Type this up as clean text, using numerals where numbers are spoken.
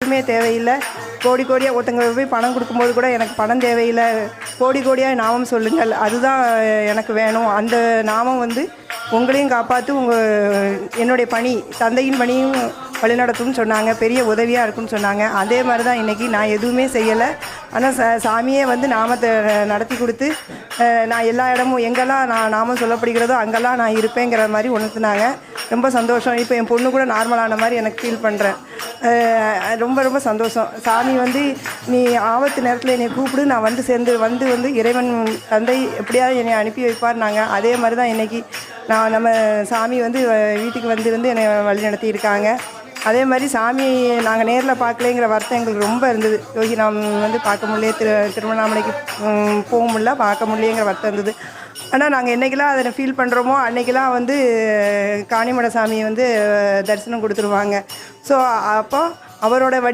எதுவுமே தேவையில்லை. கோடி கோடியாக ஒருத்தங்க போய் பணம் கொடுக்கும்போது கூட எனக்கு பணம் தேவையில்லை, கோடி கோடியாக நாமம் சொல்லுங்கள், அதுதான் எனக்கு வேணும். அந்த நாமம் வந்து உங்களையும் காப்பாற்று, என்னுடைய பணி தந்தையின் பணியும் வழிநடத்தும்னு சொன்னாங்க. பெரிய உதவியாக இருக்குன்னு சொன்னாங்க. அதே மாதிரி தான் இன்றைக்கி நான் எதுவுமே செய்யலை. ஆனால் சாமியே வந்து நாமத்தை நடத்தி கொடுத்து நான் எல்லா இடமும் எங்கெல்லாம் நான் நாமம் சொல்லப்படுகிறதோ அங்கெல்லாம் நான் இருப்பேங்கிற மாதிரி உணர்த்துனாங்க. ரொம்ப சந்தோஷம். இப்போ என் பொண்ணு கூட நார்மலான மாதிரி எனக்கு ஃபீல் பண்ணுறேன். ரொம்ப ரொம்ப சந்தோஷம். சாமி வந்து நீ ஆபத்து நேரத்தில் என்னை கூப்பிடு, நான் வந்து சேர்ந்து வந்து இறைவன் தந்தை எப்படியாவது என்னை அனுப்பி வைப்பார்னாங்க. அதே மாதிரி தான் இன்றைக்கி நம்ம சாமி வந்து வீட்டுக்கு வந்து என்னை வழி நடத்தியிருக்காங்க. அதே மாதிரி சாமி நாங்கள் நேரில் பார்க்கலைங்கிற வருத்தம் எங்களுக்கு ரொம்ப இருந்தது. யோகி நாம் வந்து பார்க்க முடியல, திருவண்ணாமலைக்கு போக முடியல, பார்க்க முடியலைங்கிற வருத்தம் இருந்தது. ஆனால் நாங்கள் என்றைக்கெல்லாம் அதை ஃபீல் பண்ணுறோமோ அன்றைக்கெல்லாம் வந்து காணிமட சாமி வந்து தரிசனம் கொடுத்துருவாங்க. ஸோ அப்போ அவரோட